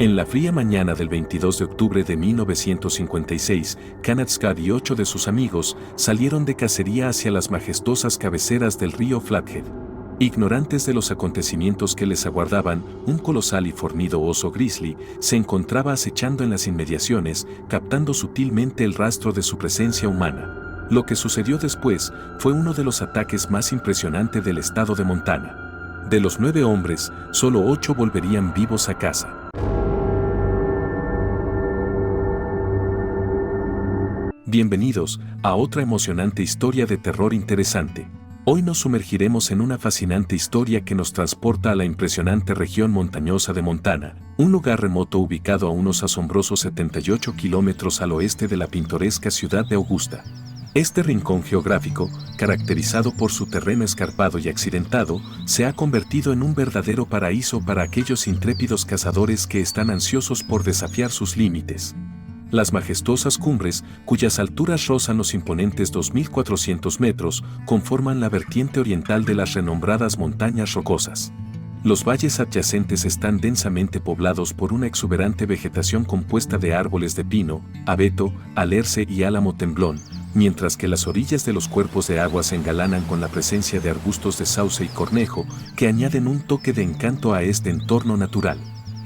En la fría mañana del 22 de octubre de 1956, Kenneth Scott y 8 de sus amigos salieron de cacería hacia las majestuosas cabeceras del río Flathead. Ignorantes de los acontecimientos que les aguardaban, un colosal y fornido oso grizzly se encontraba acechando en las inmediaciones, captando sutilmente el rastro de su presencia humana. Lo que sucedió después fue uno de los ataques más impresionantes del estado de Montana. De los 9 hombres, solo 8 volverían vivos a casa. Bienvenidos a otra emocionante historia de terror interesante. Hoy nos sumergiremos en una fascinante historia que nos transporta a la impresionante región montañosa de Montana, un lugar remoto ubicado a unos asombrosos 78 kilómetros al oeste de la pintoresca ciudad de Augusta. Este rincón geográfico, caracterizado por su terreno escarpado y accidentado, se ha convertido en un verdadero paraíso para aquellos intrépidos cazadores que están ansiosos por desafiar sus límites. Las majestuosas cumbres, cuyas alturas rozan los imponentes 2.400 metros, conforman la vertiente oriental de las renombradas montañas rocosas. Los valles adyacentes están densamente poblados por una exuberante vegetación compuesta de árboles de pino, abeto, alerce y álamo temblón, mientras que las orillas de los cuerpos de agua se engalanan con la presencia de arbustos de sauce y cornejo, que añaden un toque de encanto a este entorno natural.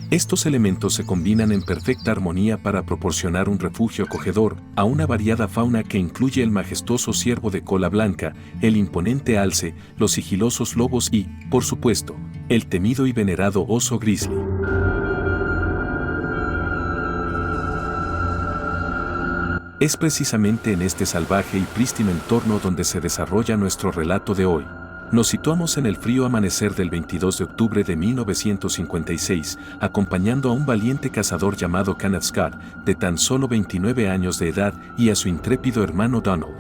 Estos elementos se combinan en perfecta armonía para proporcionar un refugio acogedor a una variada fauna que incluye el majestuoso ciervo de cola blanca, el imponente alce, los sigilosos lobos y, por supuesto, el temido y venerado oso grizzly. Es precisamente en este salvaje y prístino entorno donde se desarrolla nuestro relato de hoy. Nos situamos en el frío amanecer del 22 de octubre de 1956, acompañando a un valiente cazador llamado Kenneth Scott, de tan solo 29 años de edad, y a su intrépido hermano Donald.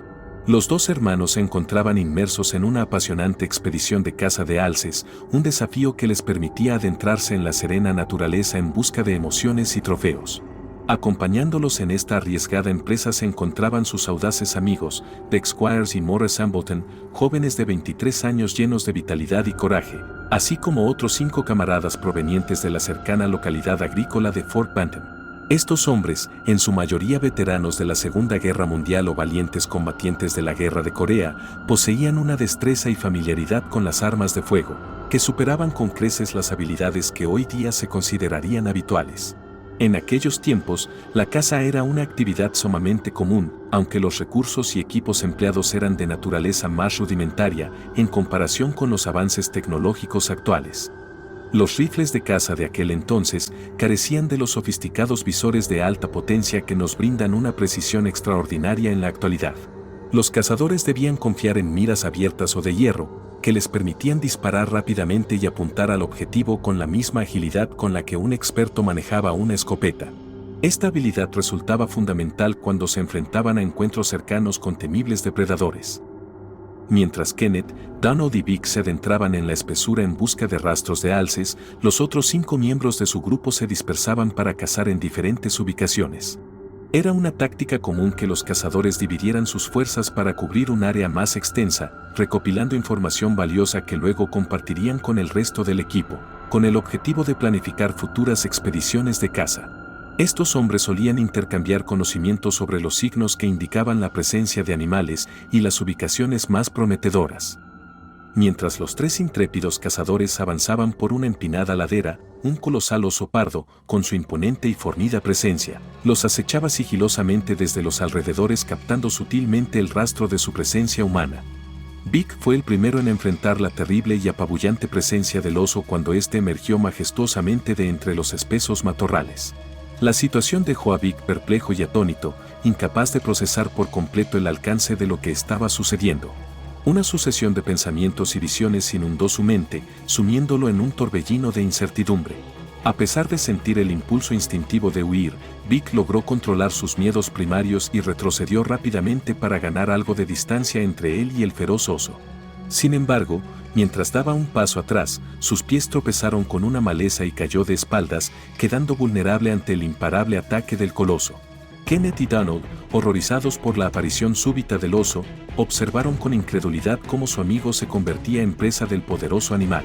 Los dos hermanos se encontraban inmersos en una apasionante expedición de caza de alces, un desafío que les permitía adentrarse en la serena naturaleza en busca de emociones y trofeos. Acompañándolos en esta arriesgada empresa se encontraban sus audaces amigos, Dex Squires y Morris Ambleton, jóvenes de 23 años llenos de vitalidad y coraje, así como otros 5 camaradas provenientes de la cercana localidad agrícola de Fort Benton. Estos hombres, en su mayoría veteranos de la Segunda Guerra Mundial o valientes combatientes de la Guerra de Corea, poseían una destreza y familiaridad con las armas de fuego, que superaban con creces las habilidades que hoy día se considerarían habituales. En aquellos tiempos, la caza era una actividad sumamente común, aunque los recursos y equipos empleados eran de naturaleza más rudimentaria en comparación con los avances tecnológicos actuales. Los rifles de caza de aquel entonces carecían de los sofisticados visores de alta potencia que nos brindan una precisión extraordinaria en la actualidad. Los cazadores debían confiar en miras abiertas o de hierro, que les permitían disparar rápidamente y apuntar al objetivo con la misma agilidad con la que un experto manejaba una escopeta. Esta habilidad resultaba fundamental cuando se enfrentaban a encuentros cercanos con temibles depredadores. Mientras Kenneth, Donald y Vic se adentraban en la espesura en busca de rastros de alces, los otros 5 miembros de su grupo se dispersaban para cazar en diferentes ubicaciones. Era una táctica común que los cazadores dividieran sus fuerzas para cubrir un área más extensa, recopilando información valiosa que luego compartirían con el resto del equipo, con el objetivo de planificar futuras expediciones de caza. Estos hombres solían intercambiar conocimientos sobre los signos que indicaban la presencia de animales y las ubicaciones más prometedoras. Mientras los 3 intrépidos cazadores avanzaban por una empinada ladera, un colosal oso pardo, con su imponente y fornida presencia, los acechaba sigilosamente desde los alrededores captando sutilmente el rastro de su presencia humana. Vic fue el primero en enfrentar la terrible y apabullante presencia del oso cuando éste emergió majestuosamente de entre los espesos matorrales. La situación dejó a Vic perplejo y atónito, incapaz de procesar por completo el alcance de lo que estaba sucediendo. Una sucesión de pensamientos y visiones inundó su mente, sumiéndolo en un torbellino de incertidumbre. A pesar de sentir el impulso instintivo de huir, Vic logró controlar sus miedos primarios y retrocedió rápidamente para ganar algo de distancia entre él y el feroz oso. Sin embargo, mientras daba un paso atrás, sus pies tropezaron con una maleza y cayó de espaldas, quedando vulnerable ante el imparable ataque del coloso. Kenneth y Donald, horrorizados por la aparición súbita del oso, observaron con incredulidad cómo su amigo se convertía en presa del poderoso animal.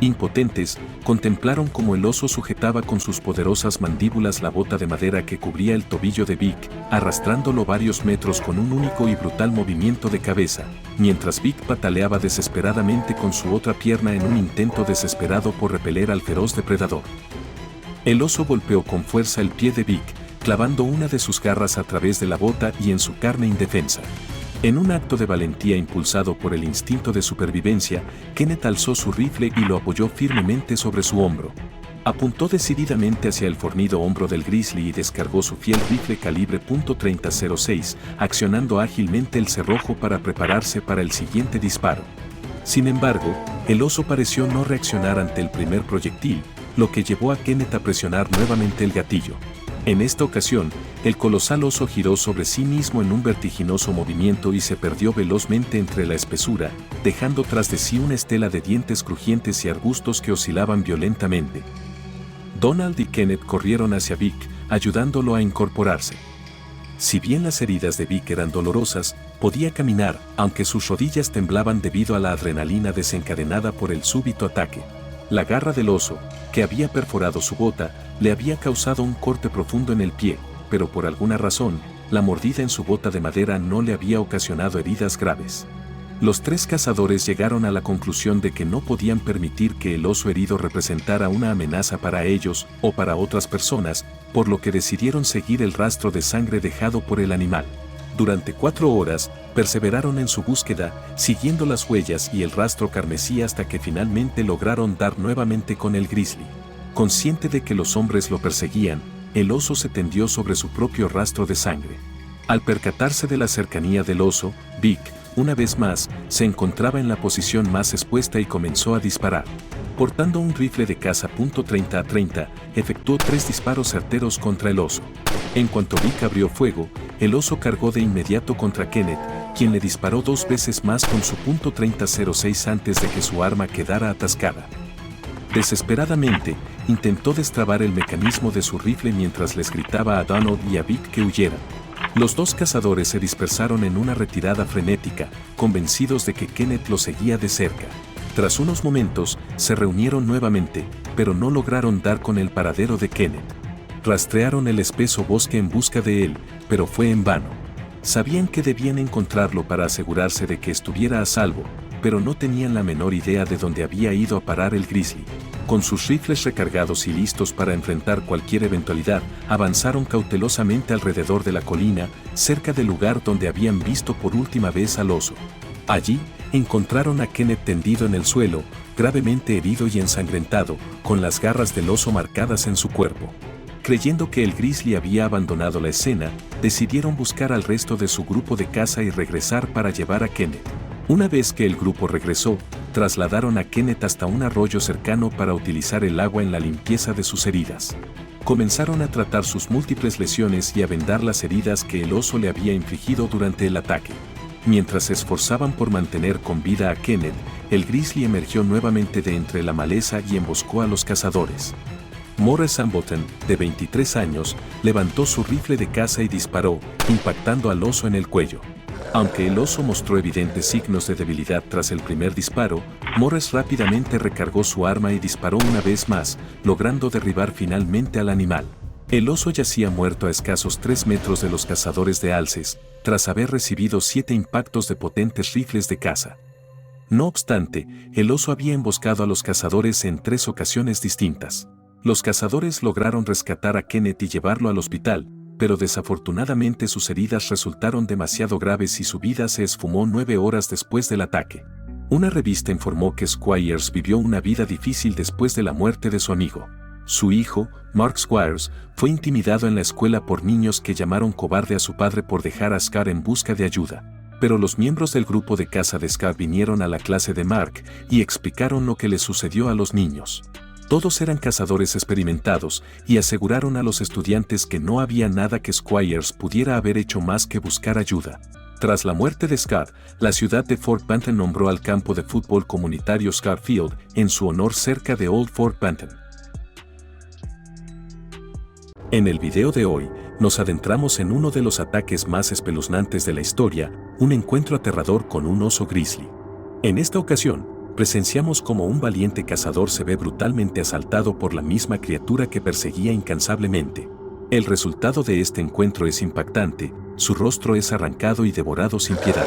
Impotentes, contemplaron cómo el oso sujetaba con sus poderosas mandíbulas la bota de madera que cubría el tobillo de Vic, arrastrándolo varios metros con un único y brutal movimiento de cabeza, mientras Vic pataleaba desesperadamente con su otra pierna en un intento desesperado por repeler al feroz depredador. El oso golpeó con fuerza el pie de Vic, clavando una de sus garras a través de la bota y en su carne indefensa. En un acto de valentía impulsado por el instinto de supervivencia, Kenneth alzó su rifle y lo apoyó firmemente sobre su hombro. Apuntó decididamente hacia el fornido hombro del grizzly y descargó su fiel rifle calibre .30-06, accionando ágilmente el cerrojo para prepararse para el siguiente disparo. Sin embargo, el oso pareció no reaccionar ante el primer proyectil, lo que llevó a Kenneth a presionar nuevamente el gatillo. En esta ocasión, el colosal oso giró sobre sí mismo en un vertiginoso movimiento y se perdió velozmente entre la espesura, dejando tras de sí una estela de dientes crujientes y arbustos que oscilaban violentamente. Donald y Kenneth corrieron hacia Vic, ayudándolo a incorporarse. Si bien las heridas de Vic eran dolorosas, podía caminar, aunque sus rodillas temblaban debido a la adrenalina desencadenada por el súbito ataque. La garra del oso, que había perforado su bota, le había causado un corte profundo en el pie, pero por alguna razón, la mordida en su bota de madera no le había ocasionado heridas graves. Los tres cazadores llegaron a la conclusión de que no podían permitir que el oso herido representara una amenaza para ellos o para otras personas, por lo que decidieron seguir el rastro de sangre dejado por el animal. Durante 4 horas, perseveraron en su búsqueda, siguiendo las huellas y el rastro carmesí hasta que finalmente lograron dar nuevamente con el grizzly. Consciente de que los hombres lo perseguían, el oso se tendió sobre su propio rastro de sangre. Al percatarse de la cercanía del oso, Vic, una vez más, se encontraba en la posición más expuesta y comenzó a disparar. Portando un rifle de caza .30-30, efectuó 3 disparos certeros contra el oso. En cuanto Vic abrió fuego, el oso cargó de inmediato contra Kenneth, quien le disparó 2 veces más con su .30-06 antes de que su arma quedara atascada. Desesperadamente, intentó destrabar el mecanismo de su rifle mientras les gritaba a Donald y a Vic que huyeran. Los dos cazadores se dispersaron en una retirada frenética, convencidos de que Kenneth lo seguía de cerca. Tras unos momentos, se reunieron nuevamente, pero no lograron dar con el paradero de Kenneth. Rastrearon el espeso bosque en busca de él, pero fue en vano. Sabían que debían encontrarlo para asegurarse de que estuviera a salvo, pero no tenían la menor idea de dónde había ido a parar el grizzly. Con sus rifles recargados y listos para enfrentar cualquier eventualidad, avanzaron cautelosamente alrededor de la colina, cerca del lugar donde habían visto por última vez al oso. Allí, encontraron a Kenneth tendido en el suelo, gravemente herido y ensangrentado, con las garras del oso marcadas en su cuerpo. Creyendo que el grizzly había abandonado la escena, decidieron buscar al resto de su grupo de caza y regresar para llevar a Kenneth. Una vez que el grupo regresó, trasladaron a Kenneth hasta un arroyo cercano para utilizar el agua en la limpieza de sus heridas. Comenzaron a tratar sus múltiples lesiones y a vendar las heridas que el oso le había infligido durante el ataque. Mientras se esforzaban por mantener con vida a Kenneth, el grizzly emergió nuevamente de entre la maleza y emboscó a los cazadores. Morris Ambleton, de 23 años, levantó su rifle de caza y disparó, impactando al oso en el cuello. Aunque el oso mostró evidentes signos de debilidad tras el primer disparo, Morris rápidamente recargó su arma y disparó una vez más, logrando derribar finalmente al animal. El oso yacía muerto a escasos 3 metros de los cazadores de alces, tras haber recibido 7 impactos de potentes rifles de caza. No obstante, el oso había emboscado a los cazadores en 3 ocasiones distintas. Los cazadores lograron rescatar a Kenneth y llevarlo al hospital, pero desafortunadamente sus heridas resultaron demasiado graves y su vida se esfumó 9 horas después del ataque. Una revista informó que Squires vivió una vida difícil después de la muerte de su amigo. Su hijo, Mark Squires, fue intimidado en la escuela por niños que llamaron cobarde a su padre por dejar a Scar en busca de ayuda. Pero los miembros del grupo de caza de Scar vinieron a la clase de Mark y explicaron lo que le sucedió a los niños. Todos eran cazadores experimentados y aseguraron a los estudiantes que no había nada que Squires pudiera haber hecho más que buscar ayuda. Tras la muerte de Scar, la ciudad de Fort Benton nombró al campo de fútbol comunitario Scar Field en su honor cerca de Old Fort Benton. En el video de hoy, nos adentramos en uno de los ataques más espeluznantes de la historia, un encuentro aterrador con un oso grizzly. En esta ocasión, presenciamos como un valiente cazador se ve brutalmente asaltado por la misma criatura que perseguía incansablemente. El resultado de este encuentro es impactante, su rostro es arrancado y devorado sin piedad.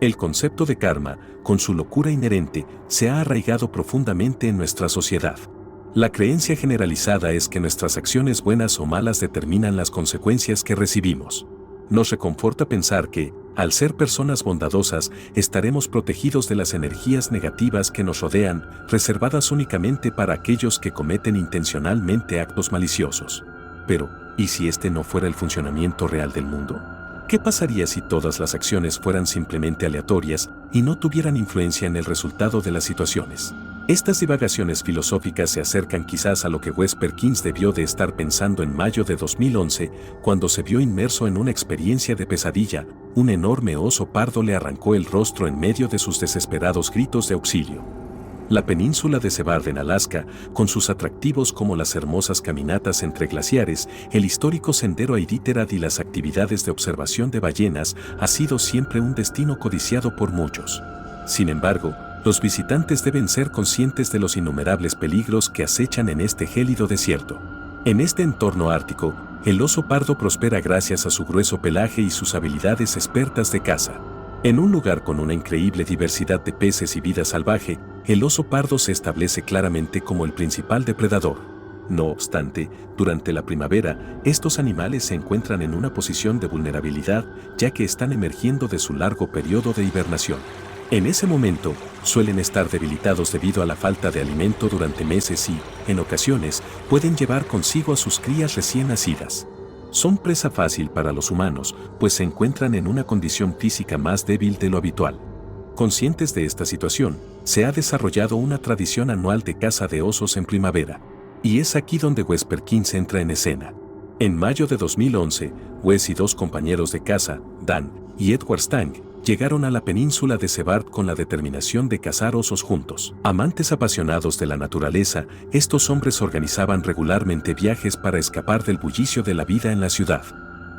El concepto de karma, con su locura inherente, se ha arraigado profundamente en nuestra sociedad. La creencia generalizada es que nuestras acciones buenas o malas determinan las consecuencias que recibimos. Nos reconforta pensar que, al ser personas bondadosas, estaremos protegidos de las energías negativas que nos rodean, reservadas únicamente para aquellos que cometen intencionalmente actos maliciosos. Pero, ¿y si este no fuera el funcionamiento real del mundo? ¿Qué pasaría si todas las acciones fueran simplemente aleatorias y no tuvieran influencia en el resultado de las situaciones? Estas divagaciones filosóficas se acercan quizás a lo que Wes Perkins debió de estar pensando en mayo de 2011, cuando se vio inmerso en una experiencia de pesadilla. Un enorme oso pardo le arrancó el rostro en medio de sus desesperados gritos de auxilio. La península de Sevard en Alaska, con sus atractivos como las hermosas caminatas entre glaciares, el histórico sendero Iditarod y las actividades de observación de ballenas, ha sido siempre un destino codiciado por muchos. Sin embargo, los visitantes deben ser conscientes de los innumerables peligros que acechan en este gélido desierto. En este entorno ártico, el oso pardo prospera gracias a su grueso pelaje y sus habilidades expertas de caza. En un lugar con una increíble diversidad de peces y vida salvaje, el oso pardo se establece claramente como el principal depredador. No obstante, durante la primavera, estos animales se encuentran en una posición de vulnerabilidad, ya que están emergiendo de su largo periodo de hibernación. En ese momento, suelen estar debilitados debido a la falta de alimento durante meses y, en ocasiones, pueden llevar consigo a sus crías recién nacidas. Son presa fácil para los humanos, pues se encuentran en una condición física más débil de lo habitual. Conscientes de esta situación, se ha desarrollado una tradición anual de caza de osos en primavera. Y es aquí donde Wes Perkins entra en escena. En mayo de 2011, Wes y dos compañeros de caza, Dan y Edward Stang, llegaron a la península de Sevard con la determinación de cazar osos juntos. Amantes apasionados de la naturaleza, estos hombres organizaban regularmente viajes para escapar del bullicio de la vida en la ciudad.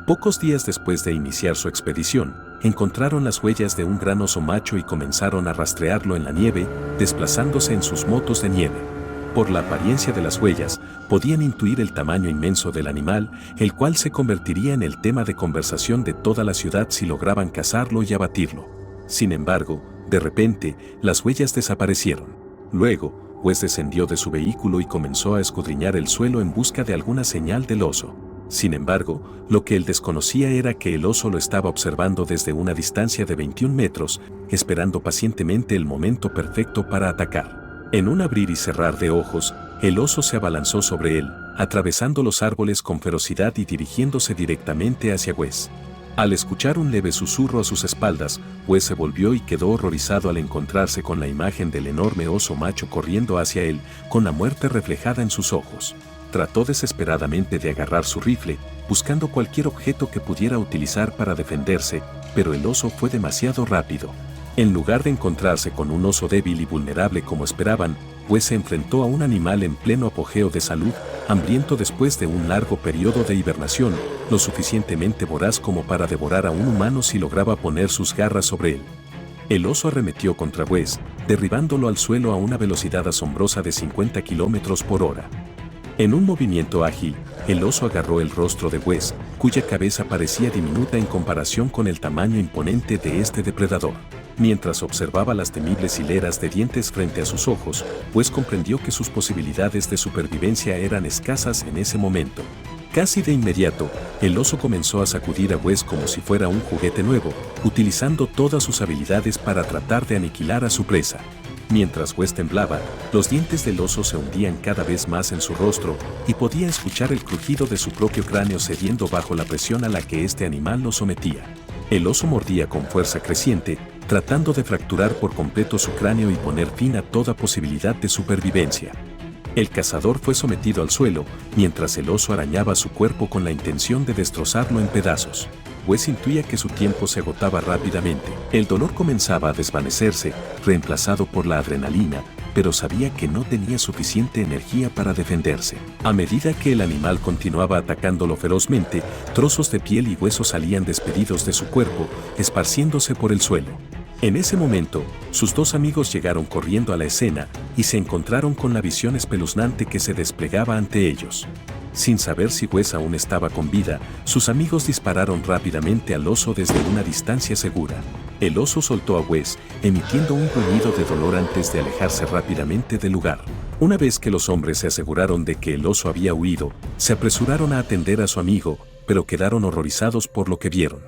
Pocos días después de iniciar su expedición, encontraron las huellas de un gran oso macho y comenzaron a rastrearlo en la nieve, desplazándose en sus motos de nieve. Por la apariencia de las huellas, podían intuir el tamaño inmenso del animal, el cual se convertiría en el tema de conversación de toda la ciudad si lograban cazarlo y abatirlo. Sin embargo, de repente, las huellas desaparecieron. Luego, Wes descendió de su vehículo y comenzó a escudriñar el suelo en busca de alguna señal del oso. Sin embargo, lo que él desconocía era que el oso lo estaba observando desde una distancia de 21 metros, esperando pacientemente el momento perfecto para atacar. En un abrir y cerrar de ojos, el oso se abalanzó sobre él, atravesando los árboles con ferocidad y dirigiéndose directamente hacia Wes. Al escuchar un leve susurro a sus espaldas, Wes se volvió y quedó horrorizado al encontrarse con la imagen del enorme oso macho corriendo hacia él, con la muerte reflejada en sus ojos. Trató desesperadamente de agarrar su rifle, buscando cualquier objeto que pudiera utilizar para defenderse, pero el oso fue demasiado rápido. En lugar de encontrarse con un oso débil y vulnerable como esperaban, Wes se enfrentó a un animal en pleno apogeo de salud, hambriento después de un largo periodo de hibernación, lo suficientemente voraz como para devorar a un humano si lograba poner sus garras sobre él. El oso arremetió contra Wes, derribándolo al suelo a una velocidad asombrosa de 50 km por hora. En un movimiento ágil, el oso agarró el rostro de Wes, cuya cabeza parecía diminuta en comparación con el tamaño imponente de este depredador. Mientras observaba las temibles hileras de dientes frente a sus ojos, Wes comprendió que sus posibilidades de supervivencia eran escasas en ese momento. Casi de inmediato, el oso comenzó a sacudir a Wes como si fuera un juguete nuevo, utilizando todas sus habilidades para tratar de aniquilar a su presa. Mientras Wes temblaba, los dientes del oso se hundían cada vez más en su rostro y podía escuchar el crujido de su propio cráneo cediendo bajo la presión a la que este animal lo sometía. El oso mordía con fuerza creciente, tratando de fracturar por completo su cráneo y poner fin a toda posibilidad de supervivencia. El cazador fue sometido al suelo, mientras el oso arañaba su cuerpo con la intención de destrozarlo en pedazos. Wes intuía que su tiempo se agotaba rápidamente. El dolor comenzaba a desvanecerse, reemplazado por la adrenalina, pero sabía que no tenía suficiente energía para defenderse. A medida que el animal continuaba atacándolo ferozmente, trozos de piel y huesos salían despedidos de su cuerpo, esparciéndose por el suelo. En ese momento, sus dos amigos llegaron corriendo a la escena y se encontraron con la visión espeluznante que se desplegaba ante ellos. Sin saber si Wes aún estaba con vida, sus amigos dispararon rápidamente al oso desde una distancia segura. El oso soltó a Wes, emitiendo un gruñido de dolor antes de alejarse rápidamente del lugar. Una vez que los hombres se aseguraron de que el oso había huido, se apresuraron a atender a su amigo, pero quedaron horrorizados por lo que vieron.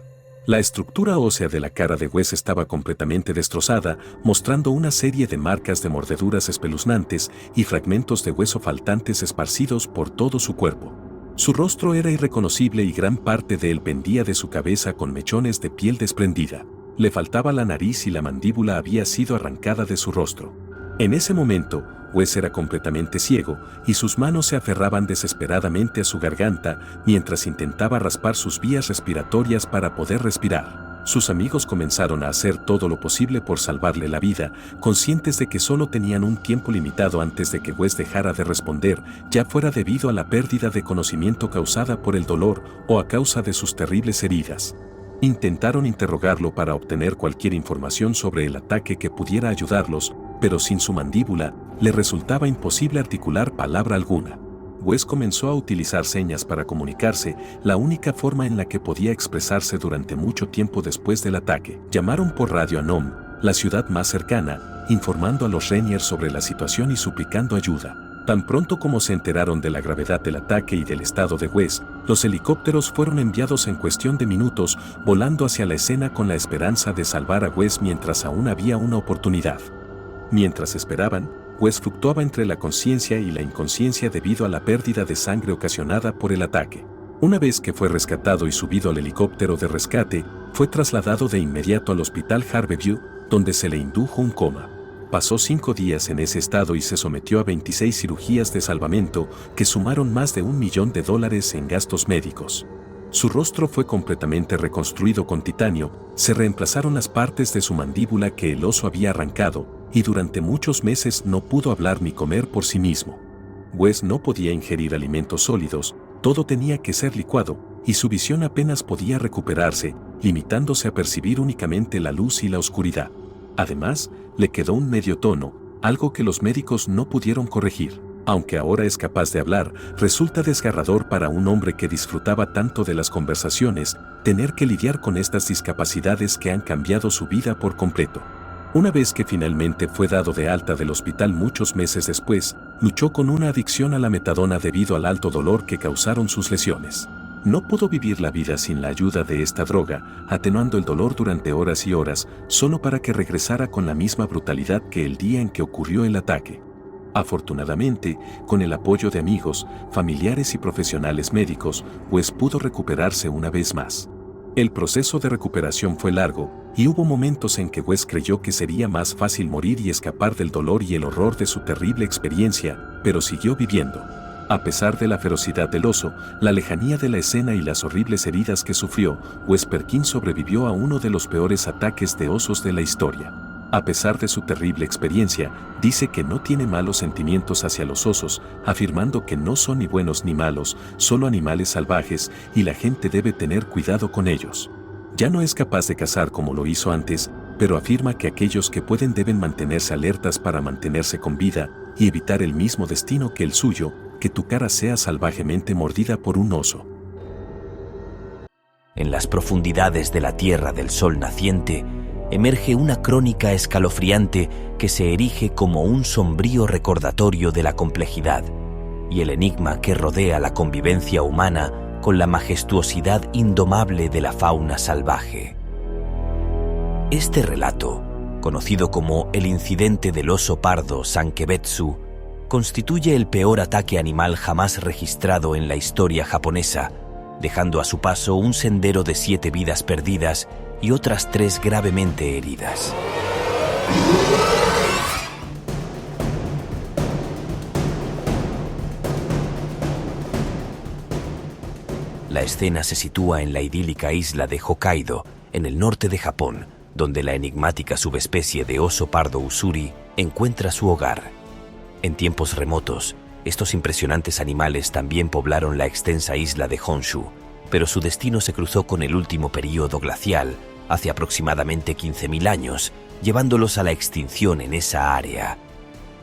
La estructura ósea de la cara de Wes estaba completamente destrozada, mostrando una serie de marcas de mordeduras espeluznantes y fragmentos de hueso faltantes esparcidos por todo su cuerpo. Su rostro era irreconocible y gran parte de él pendía de su cabeza con mechones de piel desprendida. Le faltaba la nariz y la mandíbula había sido arrancada de su rostro. En ese momento, Wes era completamente ciego y sus manos se aferraban desesperadamente a su garganta mientras intentaba raspar sus vías respiratorias para poder respirar. Sus amigos comenzaron a hacer todo lo posible por salvarle la vida, conscientes de que solo tenían un tiempo limitado antes de que Wes dejara de responder, ya fuera debido a la pérdida de conocimiento causada por el dolor o a causa de sus terribles heridas. Intentaron interrogarlo para obtener cualquier información sobre el ataque que pudiera ayudarlos, pero sin su mandíbula, le resultaba imposible articular palabra alguna. Wes comenzó a utilizar señas para comunicarse, la única forma en la que podía expresarse durante mucho tiempo después del ataque. Llamaron por radio a Nome, la ciudad más cercana, informando a los Rainier sobre la situación y suplicando ayuda. Tan pronto como se enteraron de la gravedad del ataque y del estado de Wes, los helicópteros fueron enviados en cuestión de minutos, volando hacia la escena con la esperanza de salvar a Wes mientras aún había una oportunidad. Mientras esperaban, Wes fluctuaba entre la conciencia y la inconsciencia debido a la pérdida de sangre ocasionada por el ataque. Una vez que fue rescatado y subido al helicóptero de rescate, fue trasladado de inmediato al hospital Harborview, donde se le indujo un coma. Pasó 5 días en ese estado y se sometió a 26 cirugías de salvamento que sumaron más de $1 millón en gastos médicos. Su rostro fue completamente reconstruido con titanio, se reemplazaron las partes de su mandíbula que el oso había arrancado, y durante muchos meses no pudo hablar ni comer por sí mismo. Wes no podía ingerir alimentos sólidos, todo tenía que ser licuado, y su visión apenas podía recuperarse, limitándose a percibir únicamente la luz y la oscuridad. Además, le quedó un medio tono, algo que los médicos no pudieron corregir. Aunque ahora es capaz de hablar, resulta desgarrador para un hombre que disfrutaba tanto de las conversaciones, tener que lidiar con estas discapacidades que han cambiado su vida por completo. Una vez que finalmente fue dado de alta del hospital muchos meses después, luchó con una adicción a la metadona debido al alto dolor que causaron sus lesiones. No pudo vivir la vida sin la ayuda de esta droga, atenuando el dolor durante horas y horas, solo para que regresara con la misma brutalidad que el día en que ocurrió el ataque. Afortunadamente, con el apoyo de amigos, familiares y profesionales médicos, Wes pudo recuperarse una vez más. El proceso de recuperación fue largo, y hubo momentos en que Wes creyó que sería más fácil morir y escapar del dolor y el horror de su terrible experiencia, pero siguió viviendo. A pesar de la ferocidad del oso, la lejanía de la escena y las horribles heridas que sufrió, Wes Perkins sobrevivió a uno de los peores ataques de osos de la historia. A pesar de su terrible experiencia, dice que no tiene malos sentimientos hacia los osos, afirmando que no son ni buenos ni malos, solo animales salvajes y la gente debe tener cuidado con ellos. Ya no es capaz de cazar como lo hizo antes, pero afirma que aquellos que pueden deben mantenerse alertas para mantenerse con vida y evitar el mismo destino que el suyo, que tu cara sea salvajemente mordida por un oso. En las profundidades de la Tierra del Sol naciente, emerge una crónica escalofriante que se erige como un sombrío recordatorio de la complejidad y el enigma que rodea la convivencia humana con la majestuosidad indomable de la fauna salvaje. Este relato, conocido como el incidente del oso pardo Sankebetsu, constituye el peor ataque animal jamás registrado en la historia japonesa, dejando a su paso un sendero de 7 vidas perdidas y otras 3 gravemente heridas. La escena se sitúa en la idílica isla de Hokkaido, en el norte de Japón, donde la enigmática subespecie de oso pardo usuri encuentra su hogar. En tiempos remotos, estos impresionantes animales también poblaron la extensa isla de Honshu, pero su destino se cruzó con el último período glacial, hace aproximadamente 15.000 años, llevándolos a la extinción en esa área.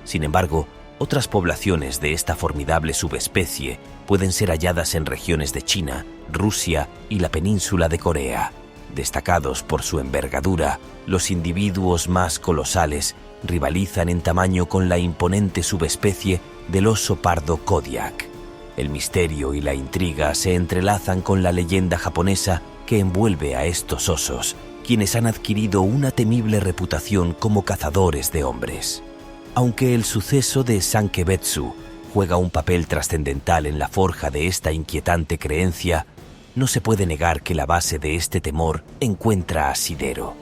Sin embargo, otras poblaciones de esta formidable subespecie pueden ser halladas en regiones de China, Rusia y la península de Corea. Destacados por su envergadura, los individuos más colosales rivalizan en tamaño con la imponente subespecie del oso pardo Kodiak. El misterio y la intriga se entrelazan con la leyenda japonesa que envuelve a estos osos, quienes han adquirido una temible reputación como cazadores de hombres. Aunque el suceso de Sankebetsu juega un papel trascendental en la forja de esta inquietante creencia, no se puede negar que la base de este temor encuentra asidero.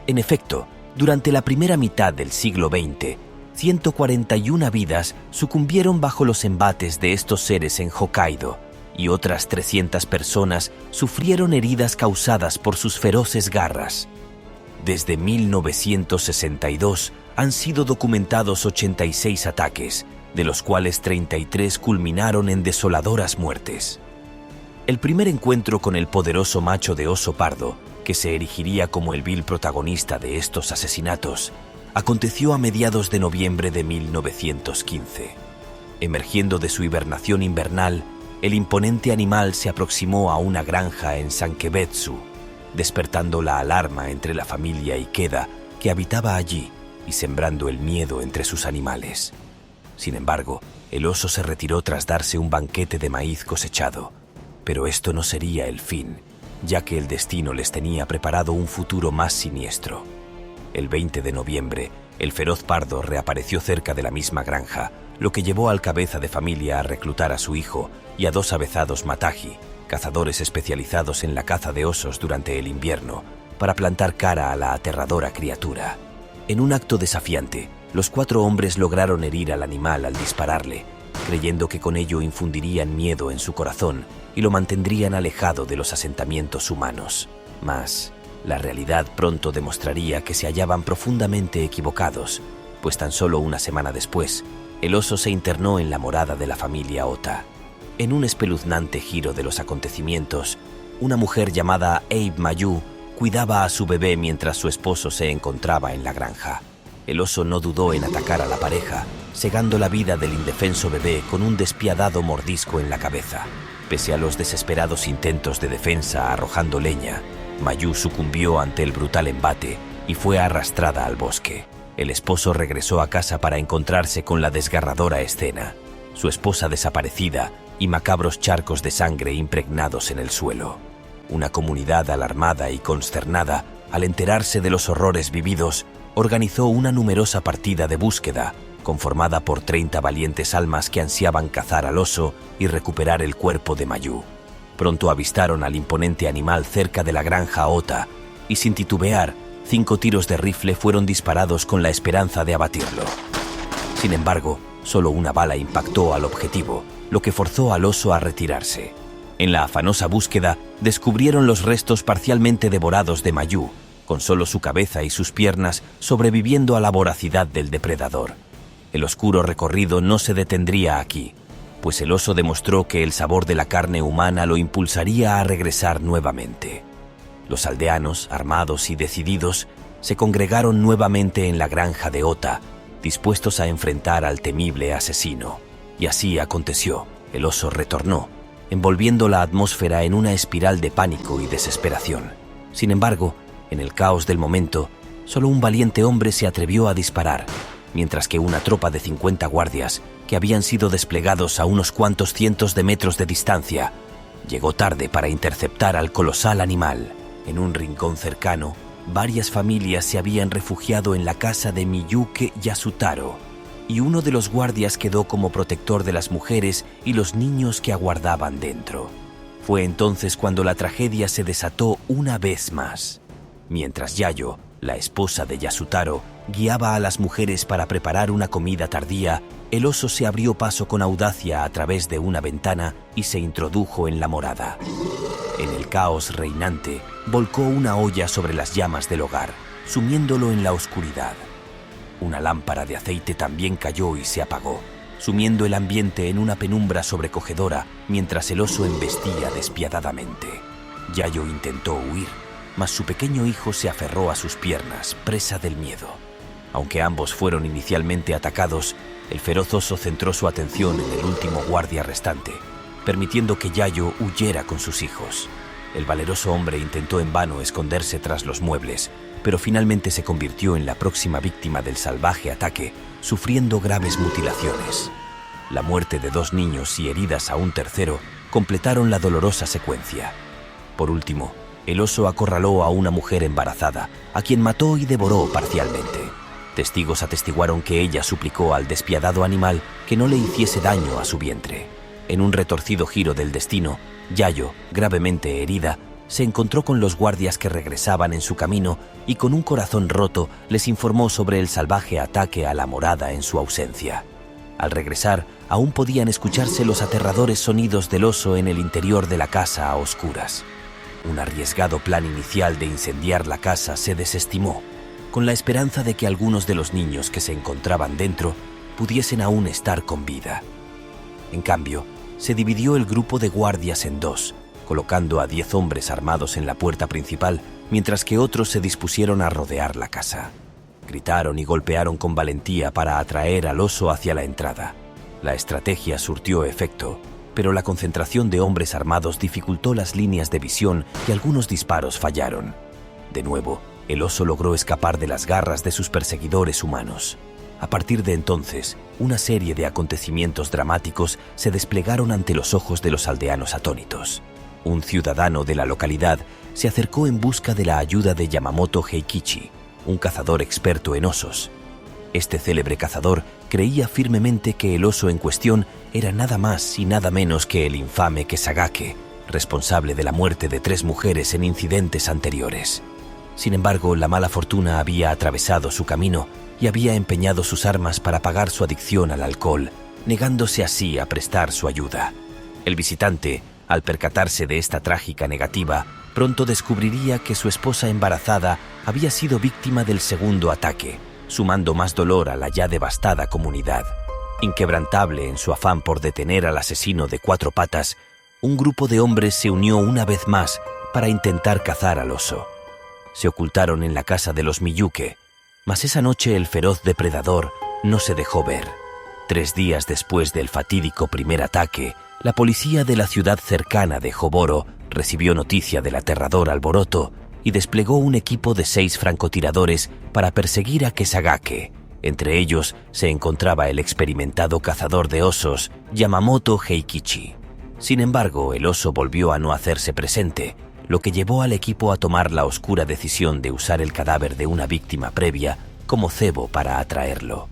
En efecto, durante la primera mitad del siglo XX, 141 vidas sucumbieron bajo los embates de estos seres en Hokkaido, y otras 300 personas sufrieron heridas causadas por sus feroces garras. Desde 1962 han sido documentados 86 ataques, de los cuales 33 culminaron en desoladoras muertes. El primer encuentro con el poderoso macho de oso pardo, que se erigiría como el vil protagonista de estos asesinatos, aconteció a mediados de noviembre de 1915. Emergiendo de su hibernación invernal, el imponente animal se aproximó a una granja en Sankebetsu, despertando la alarma entre la familia Ikeda que habitaba allí y sembrando el miedo entre sus animales. Sin embargo, el oso se retiró tras darse un banquete de maíz cosechado, pero esto no sería el fin, ya que el destino les tenía preparado un futuro más siniestro. El 20 de noviembre, el feroz pardo reapareció cerca de la misma granja, lo que llevó al cabeza de familia a reclutar a su hijo y a 2 avezados mataji, cazadores especializados en la caza de osos durante el invierno, para plantar cara a la aterradora criatura. En un acto desafiante, los 4 hombres lograron herir al animal al dispararle, creyendo que con ello infundirían miedo en su corazón y lo mantendrían alejado de los asentamientos humanos. Mas la realidad pronto demostraría que se hallaban profundamente equivocados, pues tan solo una semana después, el oso se internó en la morada de la familia Ota. En un espeluznante giro de los acontecimientos, una mujer llamada Abe Mayu cuidaba a su bebé mientras su esposo se encontraba en la granja. El oso no dudó en atacar a la pareja, cegando la vida del indefenso bebé con un despiadado mordisco en la cabeza. Pese a los desesperados intentos de defensa arrojando leña, Mayu sucumbió ante el brutal embate y fue arrastrada al bosque. El esposo regresó a casa para encontrarse con la desgarradora escena, su esposa desaparecida y macabros charcos de sangre impregnados en el suelo. Una comunidad alarmada y consternada, al enterarse de los horrores vividos, organizó una numerosa partida de búsqueda, conformada por 30 valientes almas que ansiaban cazar al oso y recuperar el cuerpo de Mayu. Pronto avistaron al imponente animal cerca de la granja Ota, y sin titubear, 5 tiros de rifle fueron disparados con la esperanza de abatirlo. Sin embargo, solo una bala impactó al objetivo, lo que forzó al oso a retirarse. En la afanosa búsqueda, descubrieron los restos parcialmente devorados de Mayu, con solo su cabeza y sus piernas sobreviviendo a la voracidad del depredador. El oscuro recorrido no se detendría aquí, pues el oso demostró que el sabor de la carne humana lo impulsaría a regresar nuevamente. Los aldeanos, armados y decididos, se congregaron nuevamente en la granja de Ota, dispuestos a enfrentar al temible asesino. Y así aconteció. El oso retornó, envolviendo la atmósfera en una espiral de pánico y desesperación. Sin embargo, en el caos del momento, solo un valiente hombre se atrevió a disparar, mientras que una tropa de 50 guardias, que habían sido desplegados a unos cuantos cientos de metros de distancia, llegó tarde para interceptar al colosal animal. En un rincón cercano, varias familias se habían refugiado en la casa de Miyuke Yasutaro, y uno de los guardias quedó como protector de las mujeres y los niños que aguardaban dentro. Fue entonces cuando la tragedia se desató una vez más. Mientras Yayo, la esposa de Yasutaro, guiaba a las mujeres para preparar una comida tardía, el oso se abrió paso con audacia a través de una ventana y se introdujo en la morada. En el caos reinante, volcó una olla sobre las llamas del hogar, sumiéndolo en la oscuridad. Una lámpara de aceite también cayó y se apagó, sumiendo el ambiente en una penumbra sobrecogedora mientras el oso embestía despiadadamente. Yayo intentó huir, mas su pequeño hijo se aferró a sus piernas, presa del miedo. Aunque ambos fueron inicialmente atacados, el feroz oso centró su atención en el último guardia restante, permitiendo que Yayo huyera con sus hijos. El valeroso hombre intentó en vano esconderse tras los muebles, pero finalmente se convirtió en la próxima víctima del salvaje ataque, sufriendo graves mutilaciones. La muerte de 2 niños y heridas a un tercero completaron la dolorosa secuencia. Por último, el oso acorraló a una mujer embarazada, a quien mató y devoró parcialmente. Testigos atestiguaron que ella suplicó al despiadado animal que no le hiciese daño a su vientre. En un retorcido giro del destino, Yayo, gravemente herida, se encontró con los guardias que regresaban en su camino y con un corazón roto les informó sobre el salvaje ataque a la morada en su ausencia. Al regresar, aún podían escucharse los aterradores sonidos del oso en el interior de la casa a oscuras. Un arriesgado plan inicial de incendiar la casa se desestimó, con la esperanza de que algunos de los niños que se encontraban dentro pudiesen aún estar con vida. En cambio, se dividió el grupo de guardias en 2, colocando a 10 hombres armados en la puerta principal, mientras que otros se dispusieron a rodear la casa. Gritaron y golpearon con valentía para atraer al oso hacia la entrada. La estrategia surtió efecto, pero la concentración de hombres armados dificultó las líneas de visión y algunos disparos fallaron. De nuevo, el oso logró escapar de las garras de sus perseguidores humanos. A partir de entonces, una serie de acontecimientos dramáticos se desplegaron ante los ojos de los aldeanos atónitos. Un ciudadano de la localidad se acercó en busca de la ayuda de Yamamoto Heikichi, un cazador experto en osos. Este célebre cazador creía firmemente que el oso en cuestión era nada más y nada menos que el infame Kesagake, responsable de la muerte de 3 mujeres en incidentes anteriores. Sin embargo, la mala fortuna había atravesado su camino y había empeñado sus armas para pagar su adicción al alcohol, negándose así a prestar su ayuda. El visitante, al percatarse de esta trágica negativa, pronto descubriría que su esposa embarazada había sido víctima del segundo ataque, sumando más dolor a la ya devastada comunidad. Inquebrantable en su afán por detener al asesino de 4 patas, un grupo de hombres se unió una vez más para intentar cazar al oso. Se ocultaron en la casa de los Miyuke, mas esa noche el feroz depredador no se dejó ver. 3 días después del fatídico primer ataque, la policía de la ciudad cercana de Hoboro recibió noticia del aterrador alboroto y desplegó un equipo de 6 francotiradores para perseguir a Kesagake. Entre ellos se encontraba el experimentado cazador de osos Yamamoto Heikichi. Sin embargo, el oso volvió a no hacerse presente, lo que llevó al equipo a tomar la oscura decisión de usar el cadáver de una víctima previa como cebo para atraerlo.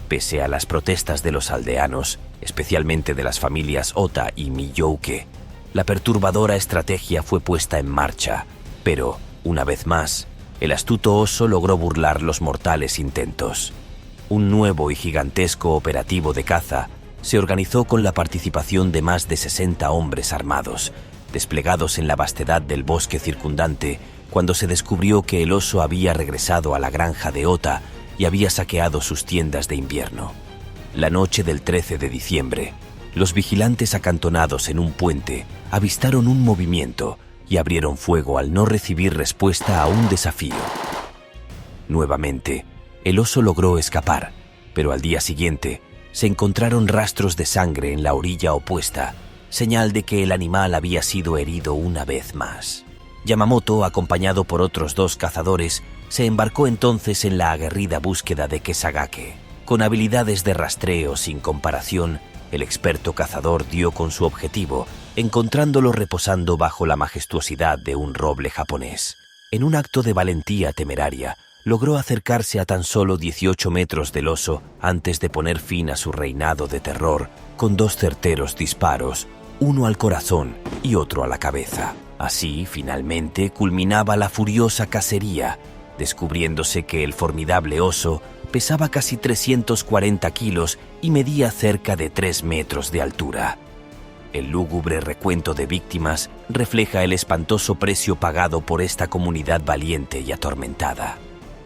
Pese a las protestas de los aldeanos, especialmente de las familias Ota y Miyouke, la perturbadora estrategia fue puesta en marcha, pero, una vez más, el astuto oso logró burlar los mortales intentos. Un nuevo y gigantesco operativo de caza se organizó con la participación de más de 60 hombres armados, desplegados en la vastedad del bosque circundante, cuando se descubrió que el oso había regresado a la granja de Ota y había saqueado sus tiendas de invierno. La noche del 13 de diciembre, los vigilantes acantonados en un puente avistaron un movimiento y abrieron fuego al no recibir respuesta a un desafío. Nuevamente, el oso logró escapar, pero al día siguiente se encontraron rastros de sangre en la orilla opuesta, señal de que el animal había sido herido una vez más. Yamamoto, acompañado por otros 2 cazadores, se embarcó entonces en la aguerrida búsqueda de Kesagake. Con habilidades de rastreo sin comparación, el experto cazador dio con su objetivo, encontrándolo reposando bajo la majestuosidad de un roble japonés. En un acto de valentía temeraria, logró acercarse a tan solo 18 metros del oso antes de poner fin a su reinado de terror con 2 certeros disparos, uno al corazón y otro a la cabeza. Así, finalmente, culminaba la furiosa cacería, descubriéndose que el formidable oso pesaba casi 340 kilos y medía cerca de 3 metros de altura. El lúgubre recuento de víctimas refleja el espantoso precio pagado por esta comunidad valiente y atormentada.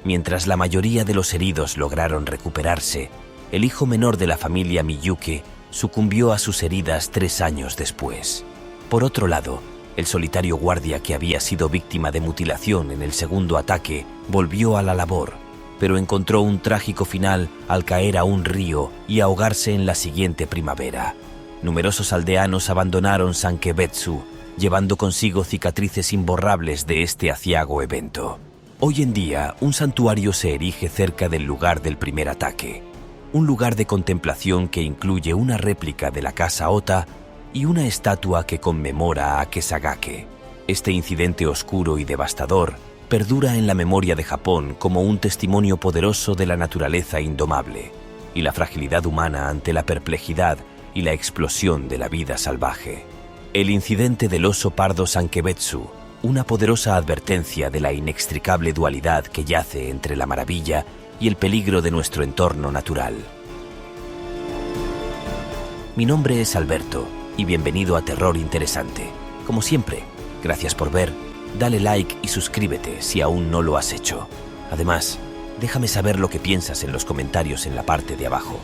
Mientras la mayoría de los heridos lograron recuperarse, el hijo menor de la familia Miyuke sucumbió a sus heridas 3 años después. Por otro lado, el solitario guardia que había sido víctima de mutilación en el segundo ataque volvió a la labor, pero encontró un trágico final al caer a un río y ahogarse en la siguiente primavera. Numerosos aldeanos abandonaron Sankebetsu, llevando consigo cicatrices imborrables de este aciago evento. Hoy en día, un santuario se erige cerca del lugar del primer ataque, un lugar de contemplación que incluye una réplica de la casa Ota y una estatua que conmemora a Kesagake. Este incidente oscuro y devastador perdura en la memoria de Japón como un testimonio poderoso de la naturaleza indomable y la fragilidad humana ante la perplejidad y la explosión de la vida salvaje. El incidente del oso pardo Sankebetsu, una poderosa advertencia de la inextricable dualidad que yace entre la maravilla y el peligro de nuestro entorno natural. Mi nombre es Alberto y bienvenido a Terror Interesante. Como siempre, gracias por ver, dale like y suscríbete si aún no lo has hecho. Además, déjame saber lo que piensas en los comentarios en la parte de abajo.